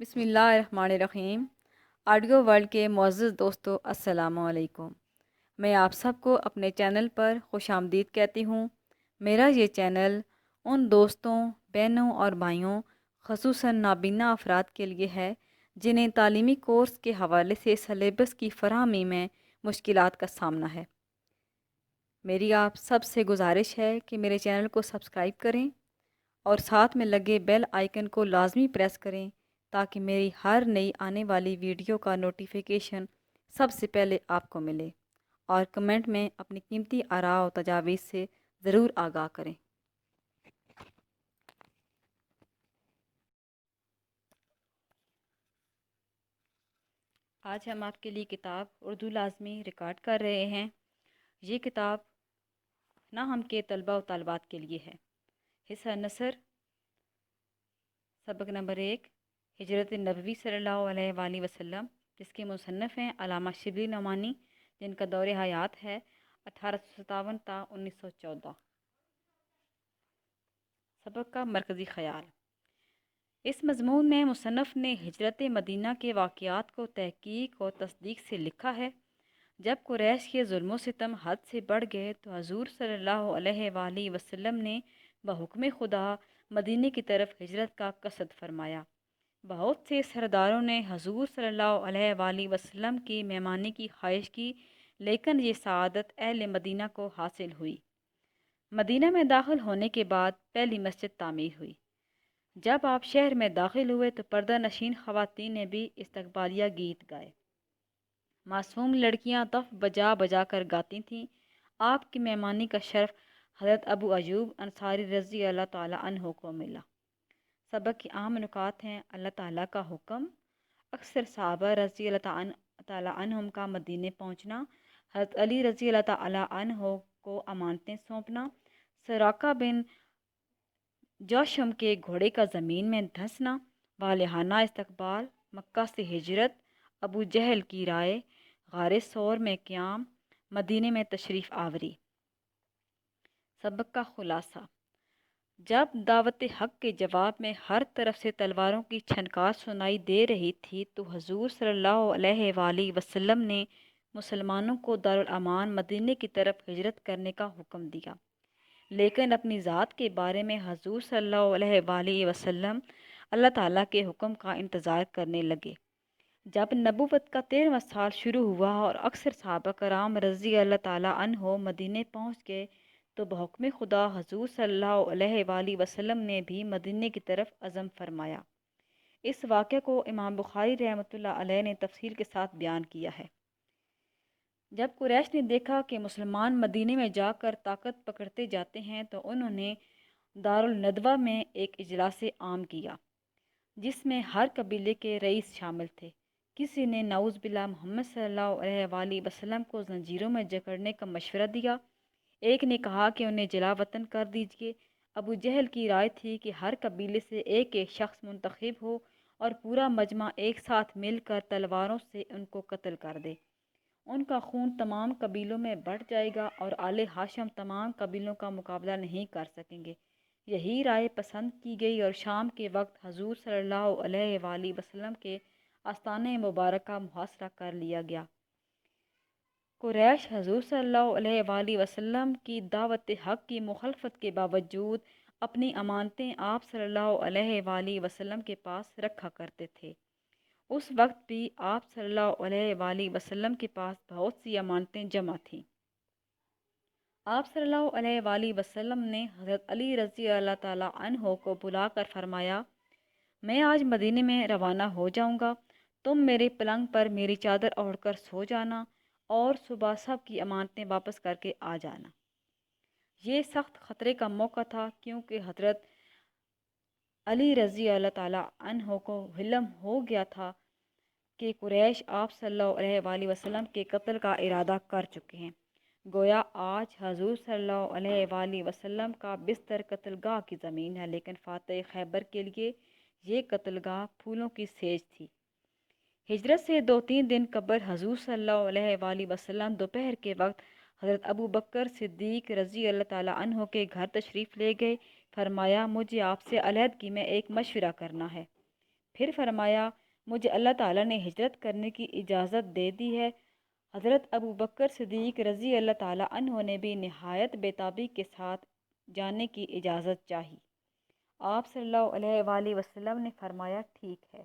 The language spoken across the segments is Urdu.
بسم اللہ الرحمن الرحیم۔ آڈیو ورلڈ کے معزز دوستو، السلام علیکم۔ میں آپ سب کو اپنے چینل پر خوش آمدید کہتی ہوں۔ میرا یہ چینل ان دوستوں، بہنوں اور بھائیوں، خصوصاً نابینا افراد کے لیے ہے جنہیں تعلیمی کورس کے حوالے سے سلیبس کی فراہمی میں مشکلات کا سامنا ہے۔ میری آپ سب سے گزارش ہے کہ میرے چینل کو سبسکرائب کریں اور ساتھ میں لگے بیل آئیکن کو لازمی پریس کریں تاکہ میری ہر نئی آنے والی ویڈیو کا نوٹیفیکیشن سب سے پہلے آپ کو ملے، اور کمنٹ میں اپنی قیمتی آراء و تجاویز سے ضرور آگاہ کریں۔ آج ہم آپ کے لیے کتاب اردو لازمی ریکارڈ کر رہے ہیں۔ یہ کتاب ناہم کے طلبہ و طالبات کے لیے ہے۔ حصہ نثر، سبق نمبر 1، ہجرت نبوی صلی اللہ علیہ وآلہ وسلم، جس کے مصنف ہیں علامہ شبلی نعمانی، جن کا دور حیات ہے 1857 تا 1914۔ سبق کا مرکزی خیال: اس مضمون میں مصنف نے ہجرت مدینہ کے واقعات کو تحقیق اور تصدیق سے لکھا ہے۔ جب قریش کے ظلم و ستم حد سے بڑھ گئے تو حضور صلی اللہ علیہ وآلہ وسلم نے بحکم خدا مدینہ کی طرف ہجرت کا قصد فرمایا۔ بہت سے سرداروں نے حضور صلی اللہ علیہ وآلہ وسلم کی مہمانی کی خواہش کی، لیکن یہ سعادت اہل مدینہ کو حاصل ہوئی۔ مدینہ میں داخل ہونے کے بعد پہلی مسجد تعمیر ہوئی۔ جب آپ شہر میں داخل ہوئے تو پردہ نشین خواتین نے بھی استقبالیہ گیت گائے۔ معصوم لڑکیاں دف بجا بجا کر گاتی تھیں۔ آپ کی مہمانی کا شرف حضرت ابو ایوب انصاری رضی اللہ تعالیٰ عنہ کو ملا۔ سبق کی اہم نکات ہیں: اللہ تعالیٰ کا حکم، اکثر صحابہ رضی اللہ تعالیٰ عنہم کا مدینے پہنچنا، حضرت علی رضی اللہ تعالیٰ عنہ کو امانتیں سونپنا، سراقہ بن جوشم کے گھوڑے کا زمین میں دھنسنا، والہانہ استقبال، مکہ سے ہجرت، ابو جہل کی رائے، غار ثور میں قیام، مدینے میں تشریف آوری۔ سبق کا خلاصہ: جب دعوت حق کے جواب میں ہر طرف سے تلواروں کی چھنکار سنائی دے رہی تھی تو حضور صلی اللہ علیہ وآلہ وسلم نے مسلمانوں کو دارالامان مدینے کی طرف ہجرت کرنے کا حکم دیا، لیکن اپنی ذات کے بارے میں حضور صلی اللہ علیہ وآلہ وسلم اللہ تعالیٰ کے حکم کا انتظار کرنے لگے۔ جب نبوت کا 13واں سال شروع ہوا اور اکثر صحابہ کرام رضی اللہ تعالیٰ عنہ مدینے پہنچ گئے تو بحکم خدا حضور صلی اللہ علیہ وآلہ وسلم نے بھی مدینے کی طرف عزم فرمایا۔ اس واقعے کو امام بخاری رحمۃ اللہ علیہ نے تفصیل کے ساتھ بیان کیا ہے۔ جب قریش نے دیکھا کہ مسلمان مدینے میں جا کر طاقت پکڑتے جاتے ہیں تو انہوں نے دارالندوہ میں ایک اجلاس عام کیا، جس میں ہر قبیلے کے رئیس شامل تھے۔ کسی نے نعوذ باللہ محمد صلی اللہ علیہ وآلہ وسلم کو زنجیروں میں جکڑنے کا مشورہ دیا۔ ایک نے کہا کہ انہیں جلا وطن کر دیجیے۔ ابو جہل کی رائے تھی کہ ہر قبیلے سے ایک ایک شخص منتخب ہو اور پورا مجمع ایک ساتھ مل کر تلواروں سے ان کو قتل کر دے۔ ان کا خون تمام قبیلوں میں بڑھ جائے گا اور آل ہاشم تمام قبیلوں کا مقابلہ نہیں کر سکیں گے۔ یہی رائے پسند کی گئی اور شام کے وقت حضور صلی اللہ علیہ وآلہ وسلم کے آستانِ مبارکہ محاصرہ کر لیا گیا۔ قریش حضور صلی اللہ علیہ وآلہ وسلم کی دعوت حق کی مخالفت کے باوجود اپنی امانتیں آپ صلی اللہ علیہ وآلہ وسلم کے پاس رکھا کرتے تھے۔ اس وقت بھی آپ صلی اللہ علیہ وآلہ وسلم کے پاس بہت سی امانتیں جمع تھیں۔ آپ صلی اللہ علیہ وآلہ وسلم نے حضرت علی رضی اللہ تعالیٰ عنہ کو بلا کر فرمایا، میں آج مدینے میں روانہ ہو جاؤں گا، تم میرے پلنگ پر میری چادر اوڑھ کر سو جانا اور صبح سب کی امانتیں واپس کر کے آ جانا۔ یہ سخت خطرے کا موقع تھا، کیونکہ حضرت علی رضی اللہ تعالیٰ عنہ کو علم ہو گیا تھا کہ قریش آپ صلی اللہ علیہ وآلہ وسلم کے قتل کا ارادہ کر چکے ہیں۔ گویا آج حضور صلی اللہ علیہ وآلہ وسلم کا بستر قتل گاہ کی زمین ہے، لیکن فاتح خیبر کے لیے یہ قتل گاہ پھولوں کی سیج تھی۔ ہجرت سے 2-3 دن قبل حضور صلی اللہ علیہ وآلہ وسلم دوپہر کے وقت حضرت ابو بکر صدیق رضی اللہ تعالیٰ عنہ کے گھر تشریف لے گئے۔ فرمایا، مجھے آپ سے علیحدگی میں ایک مشورہ کرنا ہے۔ پھر فرمایا مجھے اللہ تعالیٰ نے ہجرت کرنے کی اجازت دے دی ہے۔ حضرت ابو بکر صدیق رضی اللہ تعالیٰ عنہ نے بھی نہایت بیتابی کے ساتھ جانے کی اجازت چاہی۔ آپ صلی اللہ علیہ وآلہ وسلم نے فرمایا ٹھیک ہے۔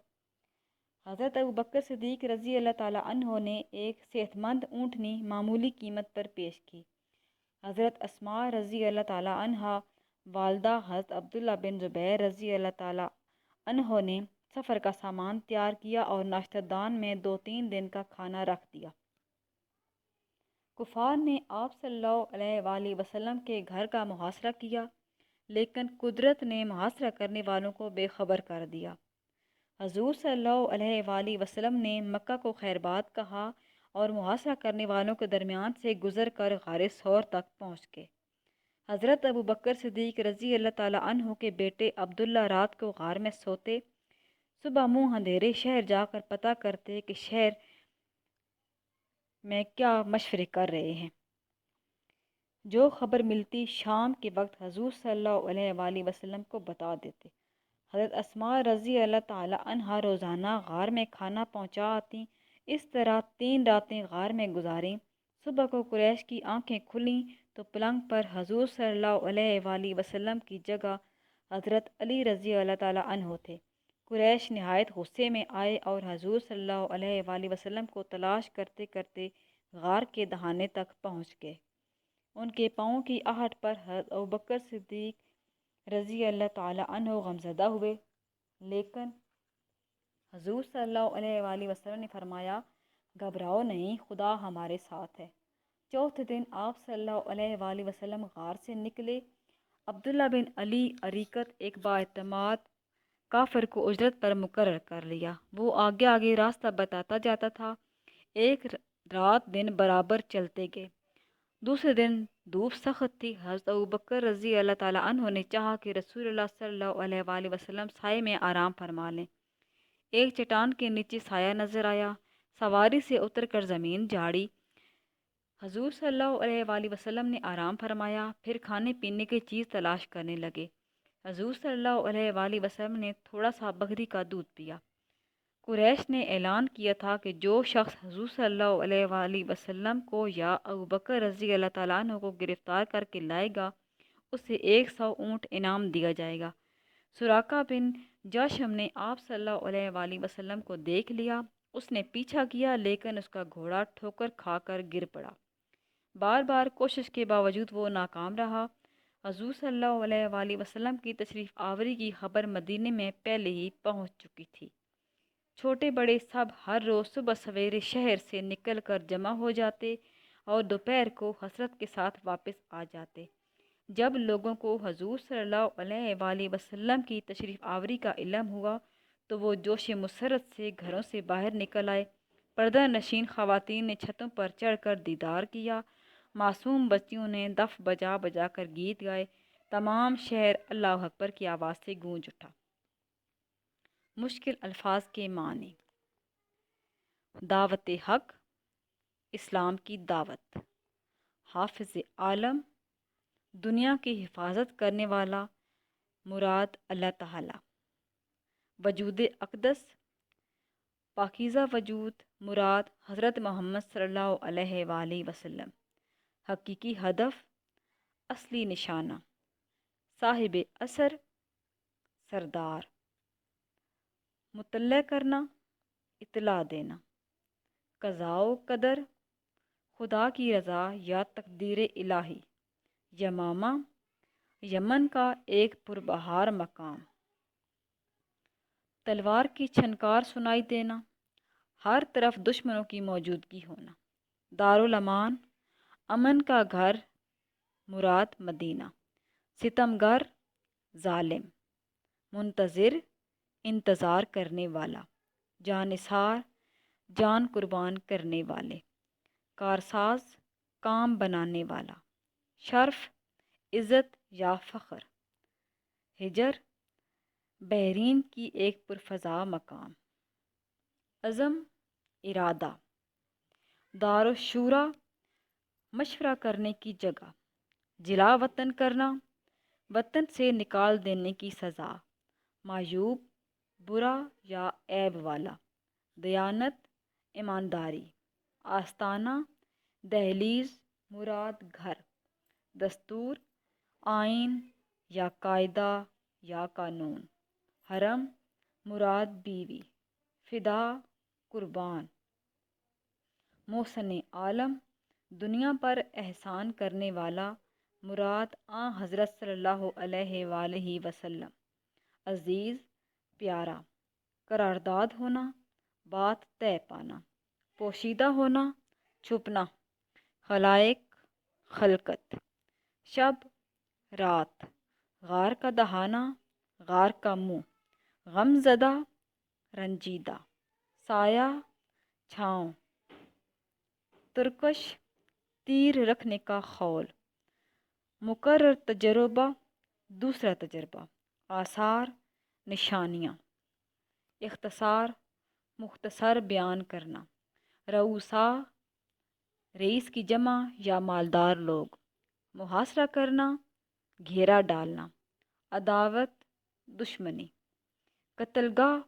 حضرت ابو بکر صدیق رضی اللہ تعالیٰ عنہ نے ایک صحت مند اونٹنی معمولی قیمت پر پیش کی۔ حضرت اسماء رضی اللہ تعالیٰ عنہ والدہ حضرت عبداللہ بن زبیر رضی اللہ تعالیٰ عنہ نے سفر کا سامان تیار کیا اور ناشتہ دان میں 2-3 دن کا کھانا رکھ دیا۔ کفار نے آپ صلی اللہ علیہ وآلہ وسلم کے گھر کا محاصرہ کیا، لیکن قدرت نے محاصرہ کرنے والوں کو بے خبر کر دیا۔ حضور صلی اللہ علیہ وآلہ وسلم نے مکہ کو خیر باد کہا اور محاصرہ کرنے والوں کے درمیان سے گزر کر غار ثور تک پہنچ گئے۔ حضرت ابو بکر صدیق رضی اللہ تعالیٰ عنہ کے بیٹے عبداللہ رات کو غار میں سوتے، صبح منہ اندھیرے شہر جا کر پتہ کرتے کہ شہر میں کیا مشورے کر رہے ہیں۔ جو خبر ملتی شام کے وقت حضور صلی اللہ علیہ وآلہ وسلم کو بتا دیتے۔ حضرت اسماء رضی اللہ تعالیٰ عنہ روزانہ غار میں کھانا پہنچا آتیں۔ اس طرح 3 راتیں غار میں گزاریں۔ صبح کو قریش کی آنکھیں کھلیں تو پلنگ پر حضور صلی اللہ علیہ وآلہ وسلم کی جگہ حضرت علی رضی اللہ تعالیٰ عنہ تھے۔ قریش نہایت غصے میں آئے اور حضور صلی اللہ علیہ وآلہ وسلم کو تلاش کرتے کرتے غار کے دہانے تک پہنچ گئے۔ ان کے پاؤں کی آہٹ پر حضرت ابوبکر صدیق رضی اللہ تعالیٰ عنہ غمزدہ ہوئے، لیکن حضور صلی اللہ علیہ وآلہ وسلم نے فرمایا گھبراؤ نہیں، خدا ہمارے ساتھ ہے۔ چوتھے دن آپ صلی اللہ علیہ وآلہ وسلم غار سے نکلے۔ عبداللہ بن علی عریقت ایک بااعتماد کافر کو اجرت پر مقرر کر لیا۔ وہ آگے آگے راستہ بتاتا جاتا تھا۔ ایک رات دن برابر چلتے گئے۔ دوسرے دن دھوپ سخت تھی۔ حضرت ابوبکر رضی اللہ تعالیٰ عنہ نے چاہا کہ رسول اللہ صلی اللہ علیہ وآلہ وسلم سائے میں آرام فرما لیں۔ ایک چٹان کے نیچے سایہ نظر آیا۔ سواری سے اتر کر زمین جھاڑی۔ حضور صلی اللہ علیہ وآلہ وسلم نے آرام فرمایا، پھر کھانے پینے کی چیز تلاش کرنے لگے۔ حضور صلی اللہ علیہ وآلہ وسلم نے تھوڑا سا بکری کا دودھ پیا۔ قریش نے اعلان کیا تھا کہ جو شخص حضور صلی اللہ علیہ وآلہ وسلم کو یا ابوبکر رضی اللہ تعالیٰ عنہ کو گرفتار کر کے لائے گا اسے 100 اونٹ انعام دیا جائے گا۔ سراقہ بن جاشم نے آپ صلی اللہ علیہ وآلہ وسلم کو دیکھ لیا۔ اس نے پیچھا کیا لیکن اس کا گھوڑا ٹھوکر کھا کر گر پڑا۔ بار بار کوشش کے باوجود وہ ناکام رہا۔ حضور صلی اللہ علیہ وآلہ وسلم کی تشریف آوری کی خبر مدینے میں پہلے ہی پہنچ چکی تھی۔ چھوٹے بڑے سب ہر روز صبح سویرے شہر سے نکل کر جمع ہو جاتے اور دوپہر کو حسرت کے ساتھ واپس آ جاتے۔ جب لوگوں کو حضور صلی اللہ علیہ وآلہ وسلم کی تشریف آوری کا علم ہوا تو وہ جوش مسرت سے گھروں سے باہر نکل آئے۔ پردہ نشین خواتین نے چھتوں پر چڑھ کر دیدار کیا۔ معصوم بچیوں نے دف بجا بجا کر گیت گائے۔ تمام شہر اللہ اکبر کی آواز سے گونج اٹھا۔ مشکل الفاظ کے معنی: دعوت حق، اسلام کی دعوت، حافظ عالم، دنیا کی حفاظت کرنے والا، مراد اللہ تعالی، وجود اقدس، پاکیزہ وجود، مراد حضرت محمد صلی اللہ علیہ وآلہ وسلم، حقیقی ہدف، اصلی نشانہ، صاحب اثر، سردار، مطلع کرنا، اطلاع دینا، قضاء و قدر، خدا کی رضا یا تقدیر الہی، یمامہ، یمن کا ایک پربہار مقام، تلوار کی چھنکار سنائی دینا، ہر طرف دشمنوں کی موجودگی ہونا، دارالامان، امن کا گھر، مراد مدینہ، ستمگر، ظالم، منتظر، انتظار کرنے والا، جانثار، جان قربان کرنے والے، کارساز، کام بنانے والا، شرف، عزت یا فخر، ہجر، بحرین کی ایک پرفضا مقام، عزم، ارادہ، دارالشورا، مشورہ کرنے کی جگہ، جلا وطن کرنا، وطن سے نکال دینے کی سزا، معیوب، برا یا عیب والا، دیانت ایمانداری، آستانہ دہلیز مراد گھر، دستور آئین یا قاعدہ یا قانون، حرم مراد بیوی، فدا قربان، محسن عالم دنیا پر احسان کرنے والا مراد حضرت صلی اللہ علیہ وآلہ وسلم، عزیز پیارا، قرارداد ہونا بات طے پانا، پوشیدہ ہونا چھپنا، خلائق خلقت، شب رات، غار کا دہانا غار کا منہ، غم زدہ رنجیدہ، سایہ چھاؤں، ترکش تیر رکھنے کا خول، مقرر تجربہ دوسرا تجربہ، آثار نشانیاں، اختصار مختصر بیان کرنا، رؤوسا رئیس کی جمع یا مالدار لوگ، محاصرہ کرنا گھیرا ڈالنا، عداوت دشمنی، قتل گاہ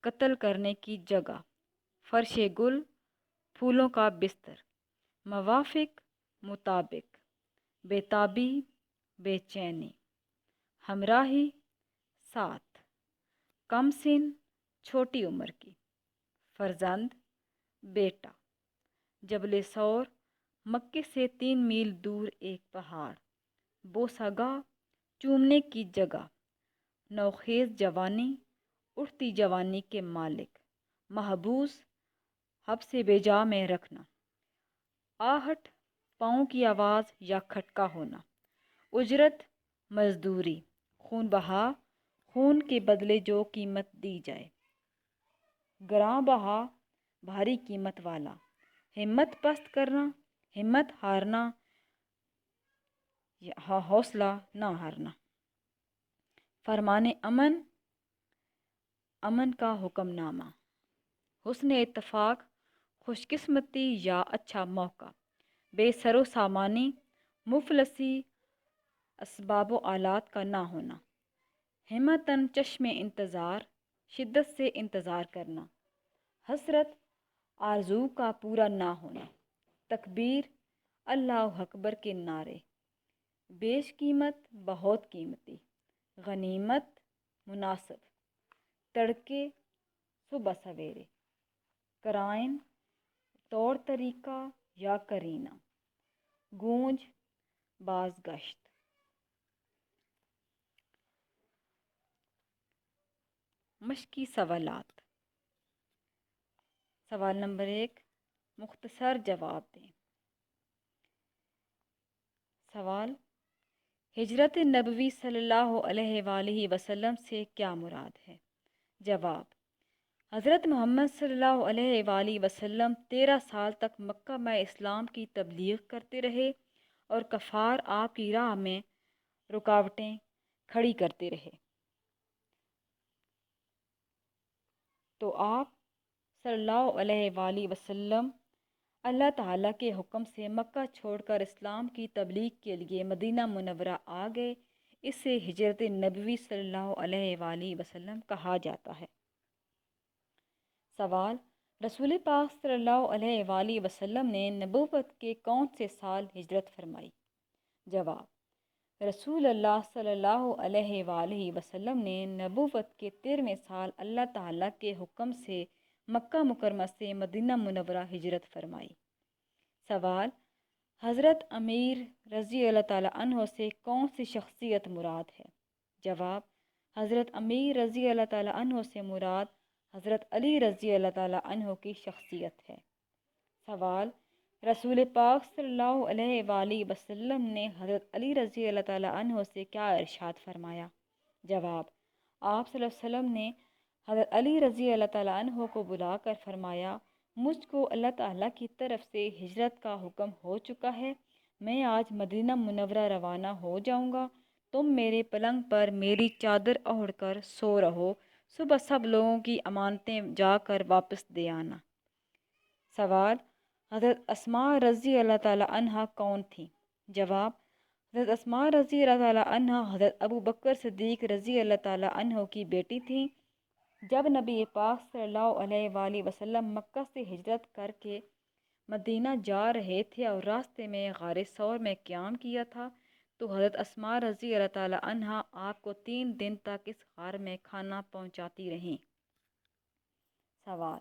قتل کرنے کی جگہ، فرش گل پھولوں کا بستر، موافق مطابق، بےتابی بے چینی، ہمراہی ساتھ، کم سن چھوٹی عمر کی، فرزند بیٹا، جبل سور مکے سے 3 میل دور ایک پہاڑ، بوسہ گاہ چومنے کی جگہ، نوخیز جوانی اٹھتی جوانی کے مالک، محبوس حبس بیجا میں رکھنا، آہٹ پاؤں کی آواز یا کھٹکا ہونا، اجرت مزدوری، خون بہا خون کے بدلے جو قیمت دی جائے، گراں بہا بھاری قیمت والا، ہمت پست کرنا ہمت ہارنا یا حوصلہ نہ ہارنا، فرمان امن امن کا حکم نامہ، حسن اتفاق خوش قسمتی یا اچھا موقع، بے سر و سامانی مفلسی اسباب و آلات کا نہ ہونا، ہمتاً چشم انتظار شدت سے انتظار کرنا، حسرت آرزو کا پورا نہ ہونا، تکبیر اللہ اکبر کے نعرے، بیش قیمت بہت قیمتی، غنیمت مناسب، تڑکے صبح سویرے، کرائن طور طریقہ یا کرینہ، گونج بازگشت۔ مشقی سوالات۔ سوال نمبر 1، مختصر جواب دیں۔ سوال، ہجرت نبوی صلی اللہ علیہ وآلہ وسلم سے کیا مراد ہے؟ جواب، حضرت محمد صلی اللہ علیہ وآلہ وسلم 13 سال تک مکہ میں اسلام کی تبلیغ کرتے رہے اور کفار آپ کی راہ میں رکاوٹیں کھڑی کرتے رہے، تو آپ صلی اللہ علیہ وآلہ وسلم اللہ تعالیٰ کے حکم سے مکہ چھوڑ کر اسلام کی تبلیغ کے لیے مدینہ منورہ آ گئے۔ اس سے ہجرت نبوی صلی اللہ علیہ وآلہ وسلم کہا جاتا ہے۔ سوال، رسول پاک صلی اللہ علیہ وآلہ وسلم نے نبوت کے کون سے سال ہجرت فرمائی؟ جواب، رسول اللہ صلی اللہ علیہ وآلہ وسلم نے نبوت کے 13ویں سال اللہ تعالیٰ کے حکم سے مکہ مکرمہ سے مدینہ منورہ ہجرت فرمائی۔ سوال، حضرت امیر رضی اللہ تعالیٰ عنہ سے کون سی شخصیت مراد ہے؟ جواب، حضرت امیر رضی اللہ تعالیٰ عنہ سے مراد حضرت علی رضی اللہ تعالیٰ عنہ کی شخصیت ہے۔ سوال، رسول پاک صلی اللہ علیہ وآلہ وسلم نے حضرت علی رضی اللہ تعالیٰ عنہ سے کیا ارشاد فرمایا؟ جواب، آپ صلی اللہ علیہ وسلم نے حضرت علی رضی اللہ تعالیٰ عنہ کو بلا کر فرمایا، مجھ کو اللہ تعالیٰ کی طرف سے ہجرت کا حکم ہو چکا ہے، میں آج مدینہ منورہ روانہ ہو جاؤں گا، تم میرے پلنگ پر میری چادر اوڑھ کر سو رہو، صبح سب لوگوں کی امانتیں جا کر واپس دے آنا۔ سوال، حضرت اسماء رضی اللہ تعالیٰ عنہ کون تھیں؟ جواب، حضرت اسماء رضی اللہ تعالیٰ عنہ حضرت ابو بکر صدیق رضی اللہ تعالیٰ عنہ کی بیٹی تھیں، جب نبی پاک صلی اللہ علیہ وآلہ وسلم مکہ سے ہجرت کر کے مدینہ جا رہے تھے اور راستے میں غار ثور میں قیام کیا تھا تو حضرت اسماء رضی اللہ تعالی عنہا آپ کو 3 دن تک اس غار میں کھانا پہنچاتی رہیں۔ سوال: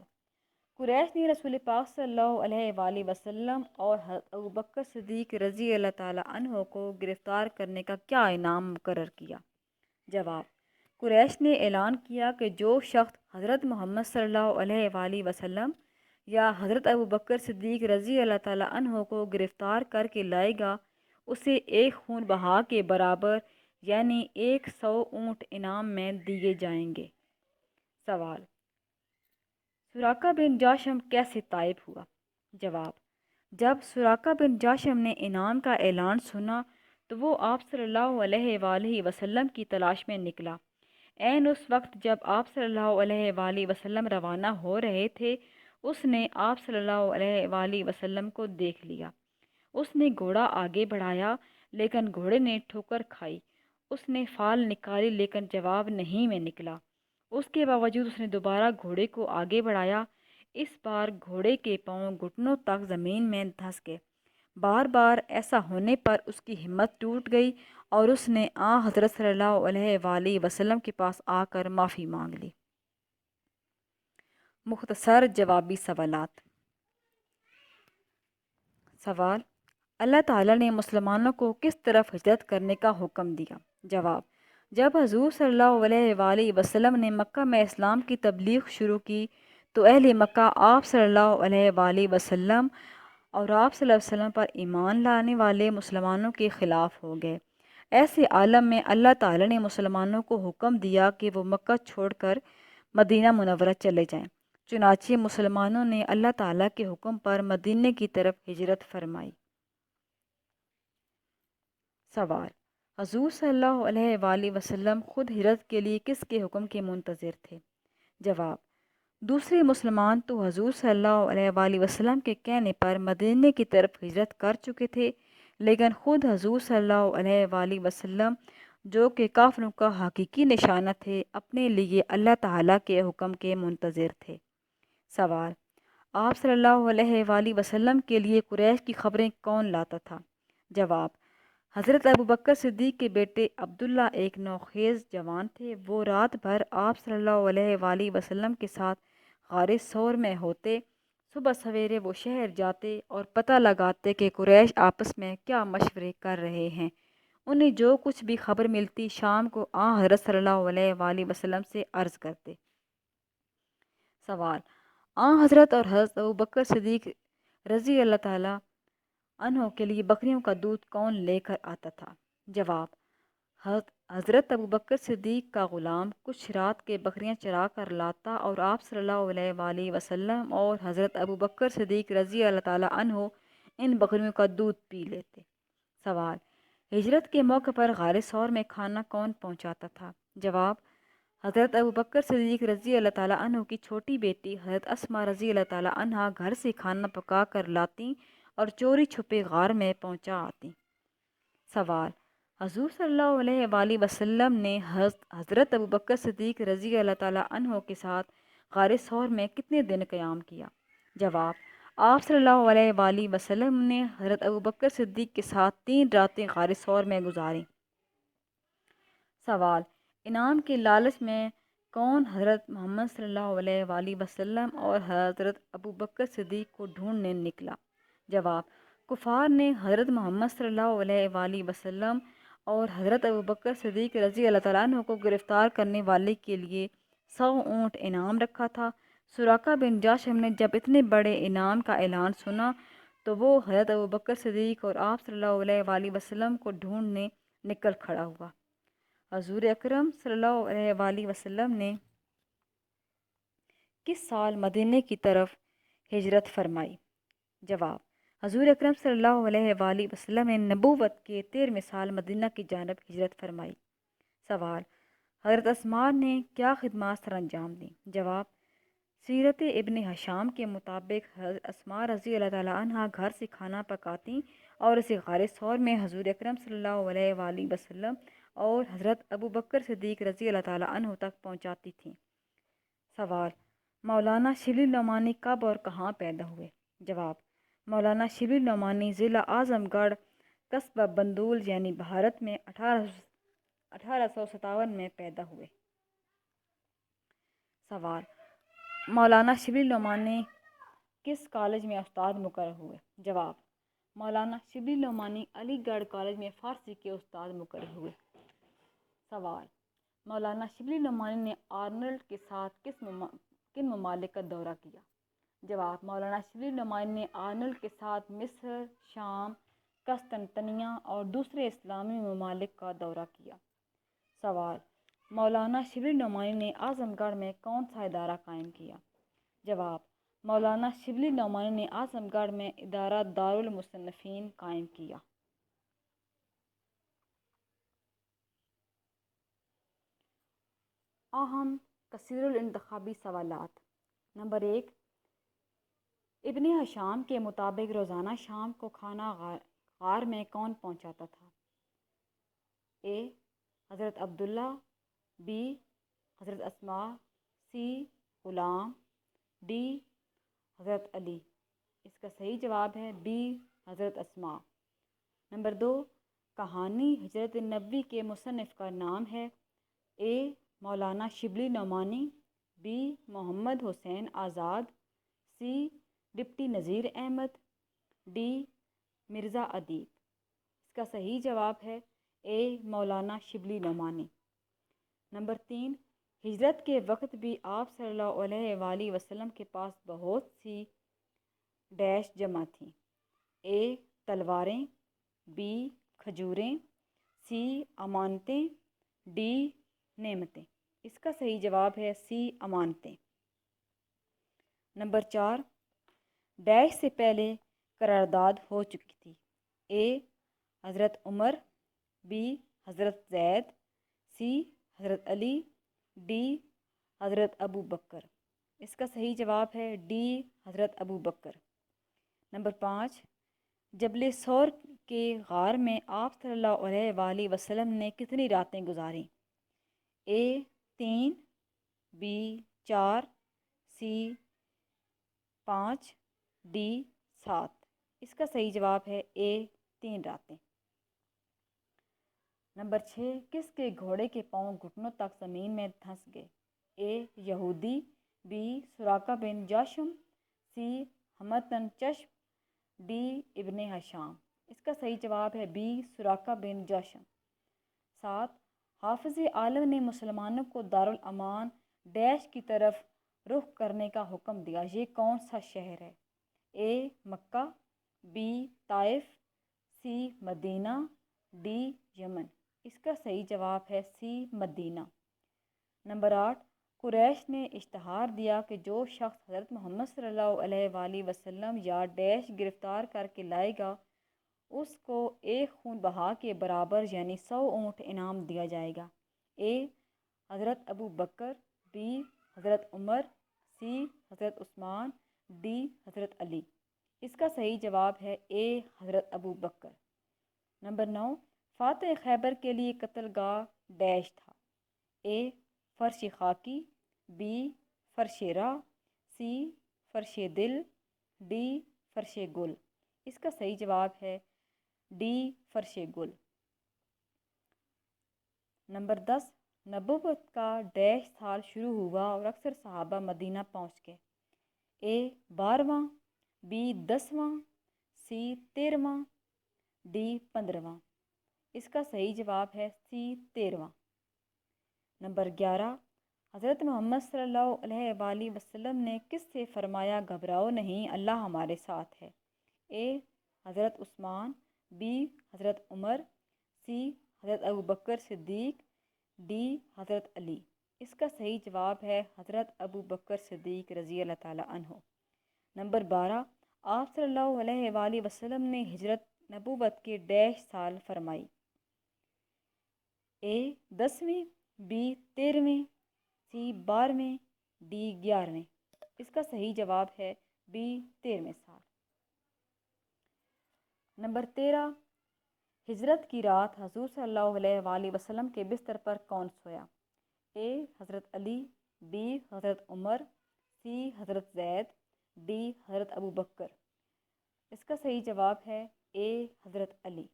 قریش نے رسول پاک صلی اللہ علیہ وآلہ وسلم اور حضرت ابوبکر صدیق رضی اللہ تعالی عنہ کو گرفتار کرنے کا کیا انعام مقرر کیا؟ جواب: قریش نے اعلان کیا کہ جو شخص حضرت محمد صلی اللہ علیہ وآلہ وسلم یا حضرت ابوبکر صدیق رضی اللہ تعالی عنہ کو گرفتار کر کے لائے گا اسے ایک خون بہا کے برابر یعنی 100 اونٹ انعام میں دیے جائیں گے۔ سوال: سراقہ بن جاشم کیسے طائب ہوا؟ جواب: جب سراقہ بن جاشم نے انعام کا اعلان سنا تو وہ آپ صلی اللہ علیہ وآلہ وسلم کی تلاش میں نکلا۔ عین اس وقت جب آپ صلی اللہ علیہ وآلہ وسلم روانہ ہو رہے تھے اس نے آپ صلی اللہ علیہ وآلہ وسلم کو دیکھ لیا۔ اس نے گھوڑا آگے بڑھایا لیکن گھوڑے نے ٹھوکر کھائی۔ اس نے فال نکالی لیکن جواب نہیں میں نکلا۔ اس کے باوجود اس نے دوبارہ گھوڑے کو آگے بڑھایا۔ اس بار گھوڑے کے پاؤں گھٹنوں تک زمین میں دھنس گئے۔ بار بار ایسا ہونے پر اس کی ہمت ٹوٹ گئی اور اس نے حضرت صلی اللہ علیہ وآلہ وسلم کے پاس آ کر معافی مانگ لی۔ مختصر جوابی سوالات۔ سوال: اللہ تعالیٰ نے مسلمانوں کو کس طرف ہجرت کرنے کا حکم دیا؟ جواب: جب حضور صلی اللہ علیہ وآلہ وسلم نے مکہ میں اسلام کی تبلیغ شروع کی تو اہل مکہ آپ صلی اللہ علیہ وآلہ وسلم اور آپ صلی اللہ علیہ وسلم پر ایمان لانے والے مسلمانوں کے خلاف ہو گئے۔ ایسے عالم میں اللہ تعالیٰ نے مسلمانوں کو حکم دیا کہ وہ مکہ چھوڑ کر مدینہ منورہ چلے جائیں۔ چنانچہ مسلمانوں نے اللہ تعالیٰ کے حکم پر مدینہ کی طرف ہجرت فرمائی۔ سوال: حضور صلی اللہ علیہ وآلہ وسلم خود ہجرت کے لیے کس کے حکم کے منتظر تھے؟ جواب: دوسرے مسلمان تو حضور صلی اللہ علیہ وآلہ وسلم کے کہنے پر مدینہ کی طرف ہجرت کر چکے تھے لیکن خود حضور صلی اللہ علیہ وآلہ وسلم جو کہ کافروں کا حقیقی نشانہ تھے اپنے لیے اللہ تعالیٰ کے حکم کے منتظر تھے۔ سوال: آپ صلی اللہ علیہ وآلہ وسلم کے لیے قریش کی خبریں کون لاتا تھا؟ جواب: حضرت ابوبکر صدیق کے بیٹے عبداللہ ایک نوخیز جوان تھے۔ وہ رات بھر آپ صلی اللہ علیہ وآلہ وسلم کے ساتھ غار ثور میں ہوتے۔ صبح سویرے وہ شہر جاتے اور پتہ لگاتے کہ قریش آپس میں کیا مشورے کر رہے ہیں۔ انہیں جو کچھ بھی خبر ملتی شام کو حضرت صلی اللہ علیہ وآلہ وسلم سے عرض کرتے۔ سوال: حضرت اور حضرت ابوبکر صدیق رضی اللہ تعالیٰ عنہ کے لیے بکریوں کا دودھ کون لے کر آتا تھا؟ جواب: حضرت ابوبکر صدیق کا غلام کچھ رات کے بکریاں چرا کر لاتا اور آپ صلی اللہ علیہ وآلہ وسلم اور حضرت ابوبکر صدیق رضی اللہ تعالیٰ عنہ ان بکریوں کا دودھ پی لیتے۔ سوال: ہجرت کے موقع پر غار ثور میں کھانا کون پہنچاتا تھا؟ جواب: حضرت ابوبکر صدیق رضی اللہ تعالیٰ عنہ کی چھوٹی بیٹی حضرت اسماء رضی اللہ تعالیٰ عنہا گھر سے کھانا پکا کر لاتی اور چوری چھپے غار میں پہنچا آتی۔ سوال: حضور صلی اللہ علیہ وآلہ وسلم نے حضرت ابوبکر صدیق رضی اللہ تعالیٰ عنہ کے ساتھ غار ثور میں کتنے دن قیام کیا؟ جواب: آپ صلی اللہ علیہ وآلہ وسلم نے حضرت ابوبکر صدیق کے ساتھ 3 راتیں غار ثور میں گزاریں۔ سوال: انعام کے لالچ میں کون حضرت محمد صلی اللہ علیہ وآلہ وسلم اور حضرت ابوبکر صدیق کو ڈھونڈنے نکلا؟ جواب: کفار نے حضرت محمد صلی اللہ علیہ وآلہ وسلم اور حضرت ابوبکر صدیق رضی اللہ تعالیٰ عنہ کو گرفتار کرنے والے کے لیے 100 اونٹ انعام رکھا تھا۔ سراقہ بن جاشم نے جب اتنے بڑے انعام کا اعلان سنا تو وہ حضرت ابوبکر صدیق اور آپ صلی اللہ علیہ وآلہ وسلم کو ڈھونڈنے نکل کھڑا ہوا۔ حضور اکرم صلی اللہ علیہ وآلہ وسلم نے کس سال مدینہ کی طرف ہجرت فرمائی؟ جواب: حضور اکرم صلی اللہ علیہ وآلہ وسلم نے نبوت کے 13ویں سال مدینہ کی جانب ہجرت فرمائی۔ سوال: حضرت اسماء نے کیا خدمات سر انجام دیں؟ جواب: سیرت ابن ہشام کے مطابق حضرت اسماء رضی اللہ تعالیٰ عنہ گھر سے کھانا پکاتی اور اسے غار ثور میں حضور اکرم صلی اللہ علیہ وآلہ وسلم اور حضرت ابوبکر صدیق رضی اللہ تعالیٰ عنہ تک پہنچاتی تھیں۔ سوال: مولانا شبلی نعمانی کب اور کہاں پیدا ہوئے؟ جواب: مولانا شبلی نعمانی ضلع اعظم گڑھ قصبہ بندول یعنی بھارت میں 1857 میں پیدا ہوئے۔ سوال: مولانا شبلی نعمانی کس کالج میں استاد مقرر ہوئے؟ جواب: مولانا شبلی نعمانی علی گڑھ کالج میں فارسی کے استاد مقرر ہوئے۔ سوال: مولانا شبلی نعمانی نے آرنلڈ کے ساتھ کن ممالک کا دورہ کیا؟ جواب: مولانا شبلی نعمانی نے آرنلڈ کے ساتھ مصر، شام، قسطنطنیہ اور دوسرے اسلامی ممالک کا دورہ کیا۔ سوال: مولانا شبلی نعمانی نے اعظم گڑھ میں کون سا ادارہ قائم کیا؟ جواب: مولانا شبلی نعمانی نے اعظم گڑھ میں ادارہ دارالمصنفین قائم کیا۔ اہم کثیر الانتخابی سوالات: نمبر 1، ابن ہشام کے مطابق روزانہ شام کو کھانا غار میں کون پہنچاتا تھا؟ اے حضرت عبداللہ، بی حضرت اسماء، سی غلام، ڈی حضرت علی۔ اس کا صحیح جواب ہے بی حضرت اسماء۔ نمبر 2، کہانی ہجرت نبوی کے مصنف کا نام ہے؟ A Maulana Shibli Nomani, B Muhammad Husain Azad, C deputy Nazir Ahmad, D Mirza Adeeb. اس کا صحیح جواب ہے اے مولانا شبلی نعمانی۔ نمبر 3، ہجرت کے وقت بھی آپ صلی اللہ علیہ وآلہ وسلم کے پاس بہت سی ڈیش جمع تھیں؟ اے تلواریں، بی کھجوریں، سی امانتیں، ڈی نعمتیں۔ اس کا صحیح جواب ہے سی امانتیں۔ نمبر 4، ڈیش سے پہلے قرارداد ہو چکی تھی؟ اے حضرت عمر، بی حضرت زید، سی حضرت علی، ڈی حضرت ابو بکر۔ اس کا صحیح جواب ہے ڈی حضرت ابو بکر۔ نمبر 5، جبل ثور کے غار میں آپ صلی اللہ علیہ وآلہ وسلم نے کتنی راتیں گزاریں؟ اے 3، بی 4، سی 5، ڈی 7۔ اس کا صحیح جواب ہے اے 3 راتیں۔ نمبر 6، کس کے گھوڑے کے پاؤں گھٹنوں تک زمین میں دھنس گئے؟ اے یہودی، بی سراقہ بن جاشم، سی حمتن چشم، ڈی ابن ہشام۔ اس کا صحیح جواب ہے بی سراقہ بن جاشم۔ 7، حافظ عالم نے مسلمانوں کو دارالامان ڈیش کی طرف رخ کرنے کا حکم دیا، یہ کون سا شہر ہے؟ A Mecca, B Taif, C Medina, D Yemen. اس کا صحیح جواب ہے سی مدینہ۔ نمبر 8، قریش نے اشتہار دیا کہ جو شخص حضرت محمد صلی اللہ علیہ وآلہ وسلم یا ڈیش گرفتار کر کے لائے گا اس کو ایک خون بہا کے برابر یعنی 100 اونٹ انعام دیا جائے گا۔ اے حضرت ابو بکر، بی حضرت عمر، سی حضرت عثمان، ڈی حضرت علی۔ اس کا صحیح جواب ہے اے حضرت ابو بکر۔ نمبر 9، فاتح خیبر کے لیے قتل گاہ ڈیش تھا؟ اے فرش خاکی، بی فرش راہ، سی فرش دل، ڈی فرش گل۔ اس کا صحیح جواب ہے ڈی فرش گل۔ نمبر 10، نبوت کا ڈیش سال شروع ہوا اور اکثر صحابہ مدینہ پہنچ گئے؟ اے 12واں، بی 10واں، سی 13واں، ڈی 15واں۔ اس کا صحیح جواب ہے سی 13واں۔ نمبر 11، حضرت محمد صلی اللہ علیہ وآلہ وسلم نے کس سے فرمایا گھبراؤ نہیں اللہ ہمارے ساتھ ہے؟ اے حضرت عثمان، بی حضرت عمر، سی حضرت ابو بکر صدیق، ڈی حضرت علی۔ اس کا صحیح جواب ہے حضرت ابو بکر صدیق رضی اللہ تعالیٰ عنہ۔ نمبر 12، آپ صلی اللہ علیہ وآلہ وسلم نے ہجرت نبوت کے ڈیش سال فرمائی؟ اے 10ویں، بی 13ویں، سی 12ویں، ڈی 11ویں۔ اس کا صحیح جواب ہے بی 13ویں سال۔ نمبر 13، ہجرت کی رات حضور صلی اللہ علیہ وآلہ وسلم کے بستر پر کون سویا؟ اے حضرت علی، بی حضرت عمر، سی حضرت زید، ڈی حضرت ابو بکر؟ اس کا صحیح جواب ہے اے حضرت علی۔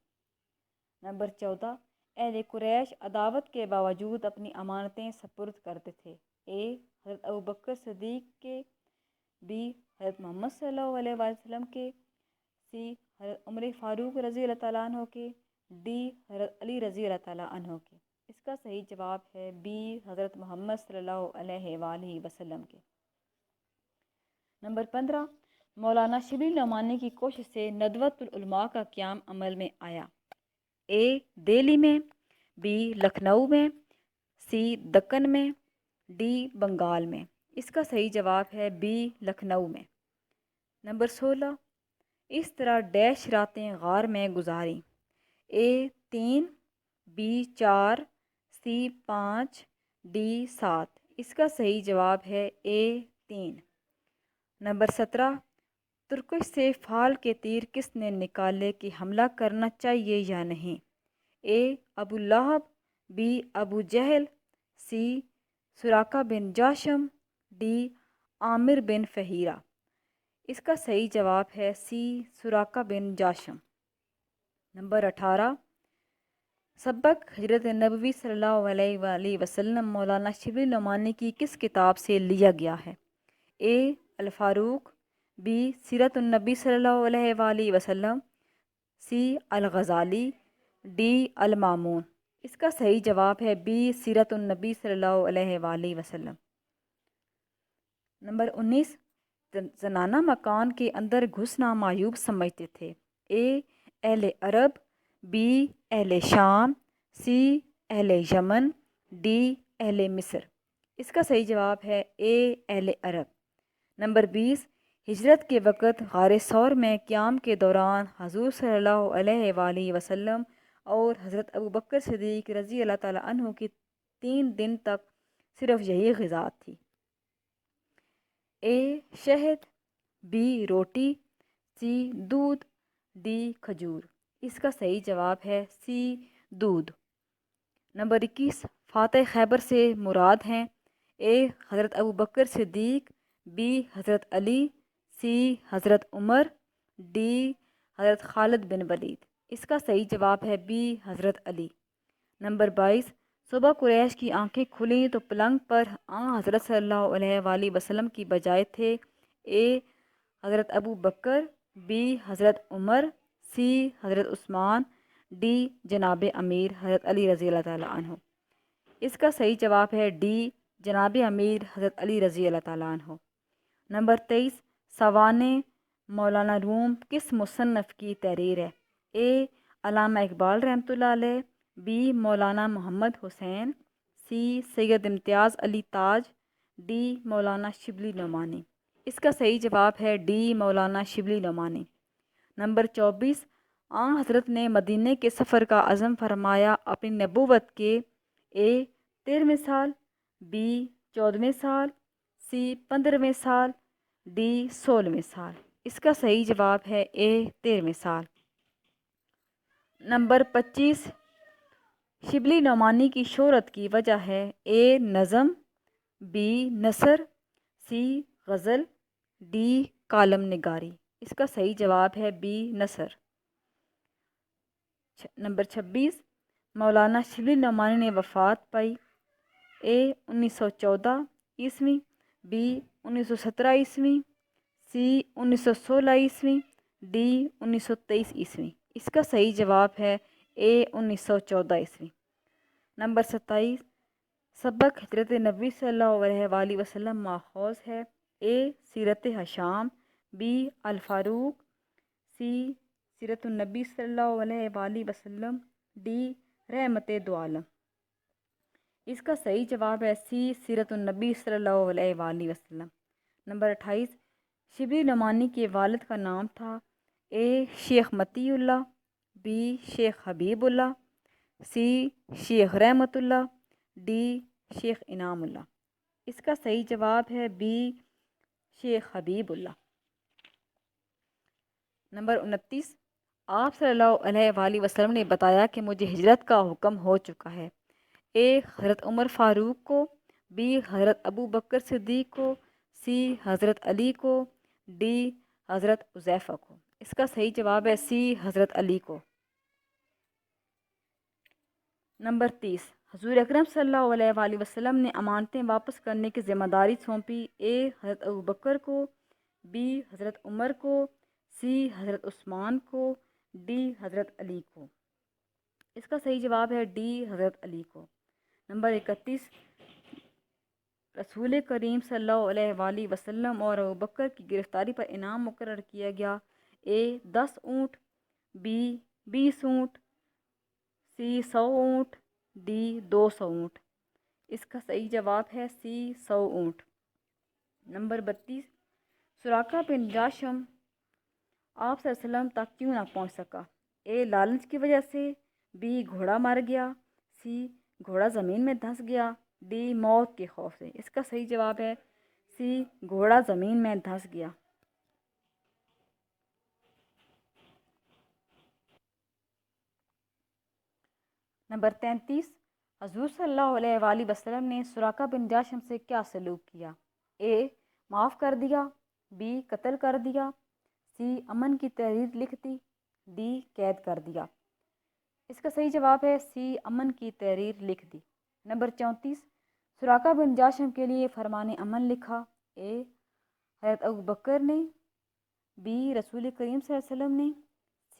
نمبر 14، اہل قریش عداوت کے باوجود اپنی امانتیں سپرد کرتے تھے؟ اے حضرت ابو بکر صدیق کے، بی حضرت محمد صلی اللہ علیہ وآلہ وسلم کے، سی حضرت عمر فاروق رضی اللہ تعالیٰ عنہ کے، ڈی حضرت علی رضی اللہ تعالیٰ عنہ کے؟ اس کا صحیح جواب ہے بی حضرت محمد صلی اللہ علیہ وآلہ وسلم کے۔ نمبر 15، مولانا شبلی نعمانی کی کوشش سے ندوۃ العلماء کا قیام عمل میں آیا؟ اے دہلی میں، بی لکھنؤ میں، سی دکن میں، ڈی بنگال میں؟ اس کا صحیح جواب ہے بی لکھنؤ میں۔ نمبر 16، اس طرح ڈیش راتیں غار میں گزاریں؟ اے 3، بی 4، سی 5، ڈی 7؟ اس کا صحیح جواب ہے اے 3۔ نمبر 17، ترکش سے فال کے تیر کس نے نکالے کہ حملہ کرنا چاہیے یا نہیں؟ اے ابو لہب، be above Jahl, C سراقہ bin جاشم، D عامر بن فہیرہ؟ اس کا صحیح جواب ہے سی سراقہ بن جاشم۔ نمبر 18، سبق ہجرت نبوی صلی اللہ علیہ وآلہ وسلم مولانا شبلی نعمانی کی کس کتاب سے لیا گیا ہے؟ اے الفاروق، بی سیرت النبی صلی اللہ علیہ وآلہ وسلم، سی الغزالی، ڈی المامون؟ اس کا صحیح جواب ہے بی سیرت النبی صلی اللہ علیہ وآلہ وسلم۔ نمبر 19، زنانہ مکان کے اندر گھسنا معیوب سمجھتے تھے؟ اے اہل عرب، بی اہل شام، سی اہل یمن، ڈی اہل مصر؟ اس کا صحیح جواب ہے اے اہل عرب۔ نمبر 20، ہجرت کے وقت غار ثور میں قیام کے دوران حضور صلی اللہ علیہ وآلہ وسلم اور حضرت ابو بکر صدیق رضی اللہ تعالیٰ عنہ کی 3 دن تک صرف یہی غذا تھی؟ اے شہد، بی روٹی، سی دودھ، ڈی کھجور؟ اس کا صحیح جواب ہے سی دودھ۔ نمبر 21، فاتح خیبر سے مراد ہیں؟ اے حضرت ابو بکر صدیق، بی حضرت علی، سی حضرت عمر، ڈی حضرت خالد بن ولید؟ اس کا صحیح جواب ہے بی حضرت علی۔ نمبر 22، صبح قریش کی آنکھیں کھلیں تو پلنگ پر حضرت صلی اللہ علیہ وآلہ وسلم کی بجائے تھے؟ اے حضرت ابو بکر، بی حضرت عمر، سی حضرت عثمان، ڈی جناب امیر حضرت علی رضی اللہ تعالیٰ عنہ؟ اس کا صحیح جواب ہے ڈی جناب امیر حضرت علی رضی اللہ تعالیٰ عنہ۔ نمبر 23، سوانح مولانا روم کس مصنف کی تحریر ہے؟ اے علامہ اقبال رحمۃ اللہ علیہ، be Maulana Muhammad Hussain, C Syed Imtiaz Ali Taj, D مولانا شبلی نعمانی؟ اس کا صحیح جواب ہے ڈی مولانا شبلی نعمانی۔ نمبر 24، حضرت نے مدینے کے سفر کا عزم فرمایا اپنی نبوت کے؟ اے 13ویں سال، بی 14ویں سال، سی 15ویں سال، ڈی 16ویں سال؟ اس کا صحیح جواب ہے اے 13ویں سال۔ نمبر 25، شبلی نعمانی کی شہرت کی وجہ ہے؟ اے نظم، بی نثر، سی غزل، ڈی کالم نگاری؟ اس کا صحیح جواب ہے بی نثر۔ نمبر 26، مولانا شبلی نعمانی نے وفات پائی؟ اے 1914 عیسوی، بی 1917 عیسوی، سی 1916 عیسوی، ڈی 1923 عیسوی؟ اس کا صحیح جواب ہے اے 1914 عیسوی۔ نمبر 27، سبق ہجرت نبوی صلی اللہ علیہ وآلہ وسلم ماخوذ ہے؟ اے سیرت ہشام، بی الفاروق، سی سیرت النبی صلی اللہ علیہ وآلہ وسلم، ڈی رحمت دو عالم؟ اس کا صحیح جواب ہے سی سیرت النبی صلی اللہ علیہ وآلہ وسلم۔ نمبر 28، شبلی نعمانی کے والد کا نام تھا؟ اے شیخ متی اللہ، بی شیخ حبیب اللہ، سی شیخ رحمت اللہ، ڈی شیخ انعام اللہ؟ اس کا صحیح جواب ہے be Sheikh Habib Allah. Number 29، آپ صلی اللہ علیہ وآلہ وسلم نے بتایا کہ مجھے ہجرت کا حکم ہو چکا ہے؟ اے حضرت عمر فاروق کو، بی حضرت ابو بکر صدیق کو، سی حضرت علی کو، ڈی حضرت حذیفہ کو۔ اس کا صحیح جواب ہے سی حضرت علی کو۔ نمبر 30، حضور اکرم صلی اللہ علیہ وآلہ وسلم نے امانتیں واپس کرنے کی ذمہ داری سونپی، اے حضرت ابو بکر کو، بی حضرت عمر کو، سی حضرت عثمان کو، ڈی حضرت علی کو۔ اس کا صحیح جواب ہے ڈی حضرت علی کو۔ نمبر 31، رسول کریم صلی اللہ علیہ وآلہ وسلم اور ابو بکر کی گرفتاری پر انعام مقرر کیا گیا، اے 10 اونٹ، بی 20 اونٹ، سی 100 اونٹ، ڈی 200 اونٹ۔ اس کا صحیح جواب ہے سی 100 اونٹ۔ نمبر 32، سراقہ بن جاشم آپ صلی اللہ علیہ وسلم تک کیوں نہ پہنچ سکا، اے لالچ کی وجہ سے، بی گھوڑا مر گیا، سی گھوڑا زمین میں دھنس گیا، ڈی موت کے خوف سے۔ اس کا صحیح جواب ہے سی گھوڑا زمین میں دھنس گیا۔ نمبر 33، حضور صلی اللہ علیہ وآلہ وسلم نے سراقہ بن جاشم سے کیا سلوک کیا، اے معاف کر دیا، بی قتل کر دیا، سی امن کی تحریر لکھ دی، ڈی قید کر دیا۔ اس کا صحیح جواب ہے سی امن کی تحریر لکھ دی۔ نمبر 34، سراقہ بن جاشم کے لیے فرمان امن لکھا، اے حضرت ابو بکر نے، بی رسول کریم صلی اللہ علیہ وسلم نے،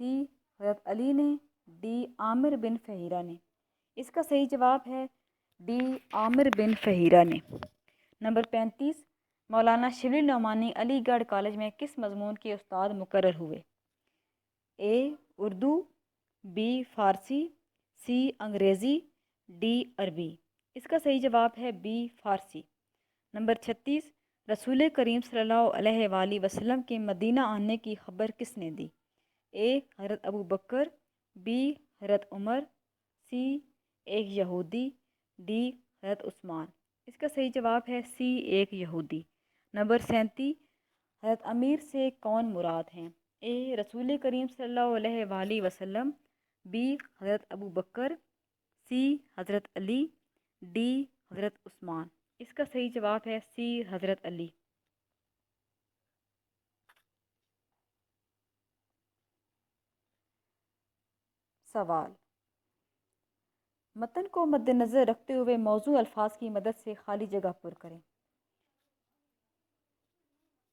سی حضرت علی نے، ڈی عامر بن فہیرہ نے۔ اس کا صحیح جواب ہے ڈی عامر بن فہیرہ نے۔ نمبر 35، مولانا شبلی نعمانی علی گڑھ کالج میں کس مضمون کے استاد مقرر ہوئے، اے اردو، بی فارسی، سی انگریزی، ڈی عربی۔ اس کا صحیح جواب ہے بی فارسی۔ نمبر 36، رسول کریم صلی اللہ علیہ وآلہ وسلم کے مدینہ آنے کی خبر کس نے دی، اے حضرت ابو بکر، بی حضرت عمر، سی ایک یہودی، ڈی حضرت عثمان۔ اس کا صحیح جواب ہے سی ایک یہودی۔ نمبر 37، حضرت امیر سے کون مراد ہیں، اے رسول کریم صلی اللہ علیہ وآلہ وسلم، بی حضرت ابو بکر، سی حضرت علی، ڈی حضرت عثمان۔ اس کا صحیح جواب ہے سی حضرت علی۔ سوال، متن کو مد نظر رکھتے ہوئے موضوع الفاظ کی مدد سے خالی جگہ پر کریں۔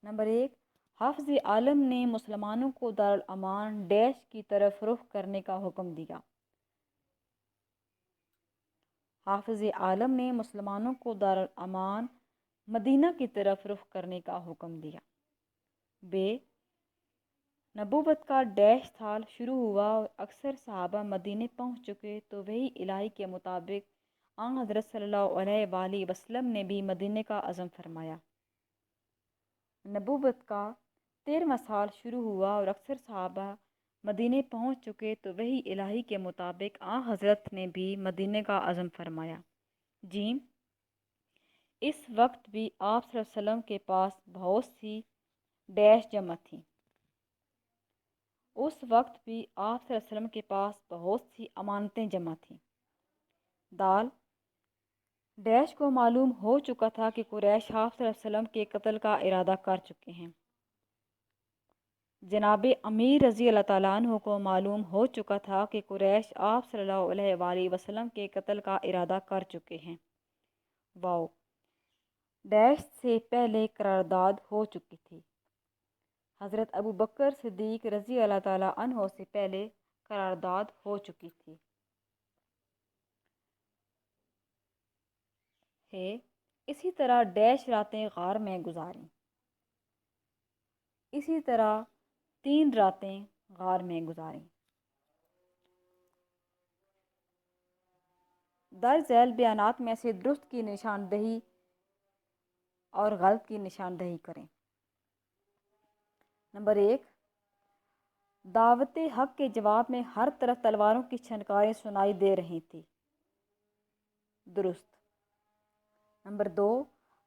نمبر 1، حافظ عالم نے مسلمانوں کو دارالامان ڈیش کی طرف رخ کرنے کا حکم دیا۔ حافظ عالم نے مسلمانوں کو دارالامان مدینہ کی طرف رخ کرنے کا حکم دیا۔ بے، نبوت کا ڈیش سال شروع ہوا اور اکثر صحابہ مدینہ پہنچ چکے تو وحی الہی کے مطابق آن حضرت صلی اللہ علیہ وآلہ وسلم نے بھی مدینہ کا عزم فرمایا۔ نبوت کا 13واں سال شروع ہوا اور اکثر صحابہ مدینہ پہنچ چکے تو وحی الہی کے مطابق آن حضرت نے بھی مدینہ کا عزم فرمایا۔ جیم، اس وقت بھی آپ صلی اللہ علیہ وسلم کے پاس بہت سی ڈیش جمع تھیں۔ اس وقت بھی آپ صلی اللہ علیہ وسلم کے پاس بہت سی امانتیں جمع تھیں۔ دال، ڈیش کو معلوم ہو چکا تھا کہ قریش آپ صلی اللہ علیہ وسلم کے قتل کا ارادہ کر چکے ہیں۔ جناب امیر رضی اللہ تعالیٰ عنہ کو معلوم ہو چکا تھا کہ قریش آپ صلی اللہ علیہ وآلہ وسلم کے قتل کا ارادہ کر چکے ہیں۔ واو، ڈیش سے پہلے قرارداد ہو چکی تھی۔ حضرت ابو بکر صدیق رضی اللہ تعالیٰ عنہ سے پہلے قرارداد ہو چکی تھی۔ ہے، اسی طرح ڈیش راتیں غار میں گزاریں۔ اسی طرح 3 راتیں غار میں گزاریں۔ درج ذیل بیانات میں سے درست کی نشاندہی اور غلط کی نشاندہی کریں۔ نمبر 1، دعوت حق کے جواب میں ہر طرف تلواروں کی چھنکاریں سنائی دے رہی تھیں، درست۔ نمبر 2،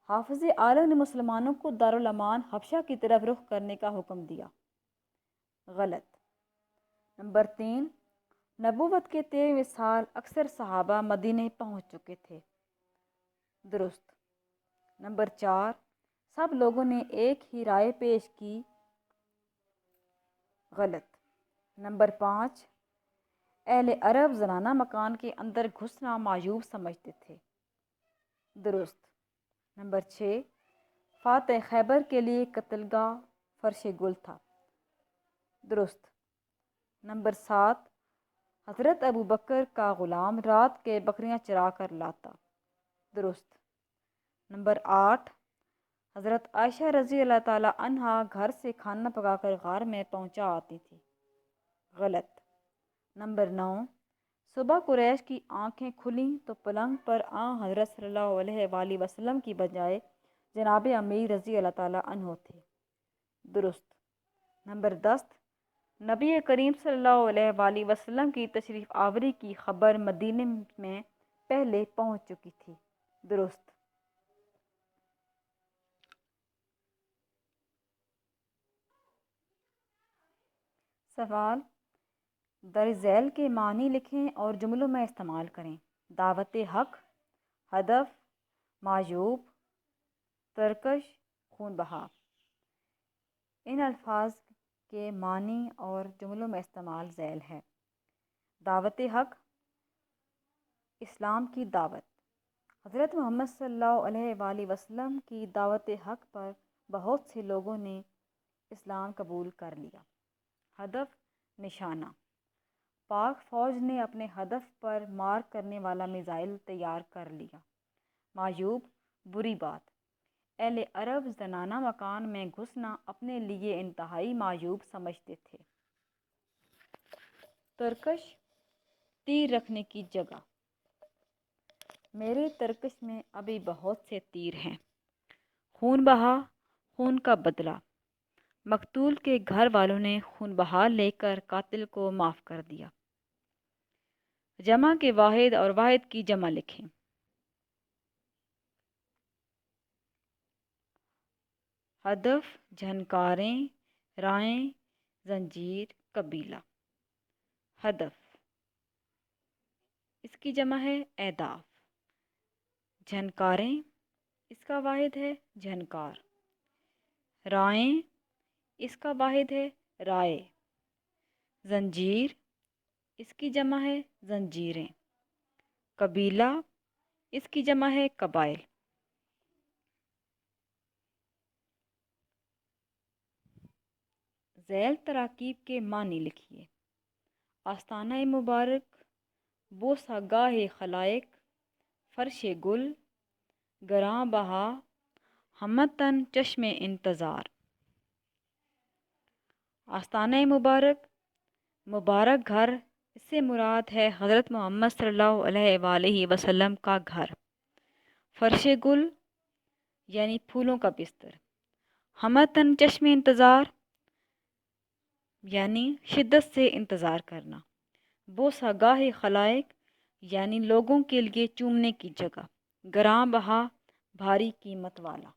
حافظ عالم نے مسلمانوں کو دارالامان حبشہ کی طرف رخ کرنے کا حکم دیا، غلط۔ نمبر 3، نبوت کے 13ویں سال اکثر صحابہ مدینہ پہنچ چکے تھے، درست۔ نمبر 4، سب لوگوں نے ایک ہی رائے پیش کی، غلط۔ نمبر 5، اہل عرب زنانہ مکان کے اندر گھسنا معیوب سمجھتے تھے، درست۔ نمبر 6، فاتح خیبر کے لیے قتل گاہ فرش گل تھا، درست۔ نمبر 7، حضرت ابو بکر کا غلام رات کے بکریاں چرا کر لاتا، درست۔ نمبر 8، حضرت عائشہ رضی اللہ تعالیٰ عنہا گھر سے کھانا پکا کر غار میں پہنچا آتی تھی، غلط۔ نمبر 9، صبح قریش کی آنکھیں کھلیں تو پلنگ پر حضرت صلی اللہ علیہ وآلہ وسلم کی بجائے جناب امیر رضی اللہ تعالیٰ عنہ تھے، درست۔ نمبر 10، نبی کریم صلی اللہ علیہ وآلہ وسلم کی تشریف آوری کی خبر مدینے میں پہلے پہنچ چکی تھی، درست۔ سوال، درج ذیل کے معنی لکھیں اور جملوں میں استعمال کریں۔ دعوت حق، ہدف، معیوب، ترکش، خون بہا۔ ان الفاظ کے معنی اور جملوں میں استعمال ذیل ہے۔ دعوت حق، اسلام کی دعوت۔ حضرت محمد صلی اللہ علیہ وآلہ وسلم کی دعوت حق پر بہت سے لوگوں نے اسلام قبول کر لیا۔ ہدف، نشانہ، پاک فوج نے اپنے ہدف پر مار کرنے والا میزائل تیار کر لیا۔ معیوب، بری بات، اہل عرب زنانہ مکان میں گھسنا اپنے لیے انتہائی معیوب سمجھتے تھے۔ ترکش، تیر رکھنے کی جگہ۔ میرے ترکش میں ابھی بہت سے تیر ہیں۔ خون بہا، خون کا بدلہ، مقتول کے گھر والوں نے خون بہا لے کر قاتل کو معاف کر دیا۔ جمع کے واحد اور واحد کی جمع لکھیں۔ ہدف، جھنکاریں، رائیں، زنجیر، قبیلہ۔ ہدف، اس کی جمع ہے اہداف۔ جھنکاریں، اس کا واحد ہے جھنکار۔ رائیں، اس کا واحد ہے رائے۔ زنجیر، اس کی جمع ہے زنجیریں۔ قبیلہ، اس کی جمع ہے قبائل۔ ذیل تراکیب کے معنی لکھیے۔ آستانہ مبارک، بوسہ گاہ خلائق، فرش گل، گراں بہا، ہمتاً چشم انتظار۔ آستانہ مبارک، مبارک گھر، اس سے مراد ہے حضرت محمد صلی اللہ علیہ وآلہ وسلم کا گھر۔ فرش گل یعنی پھولوں کا بستر۔ ہمتاً چشم انتظار یعنی شدت سے انتظار کرنا۔ بوسہ گاہ خلائق یعنی لوگوں کے لیے چومنے کی جگہ۔ گراں بہا، بھاری قیمت والا۔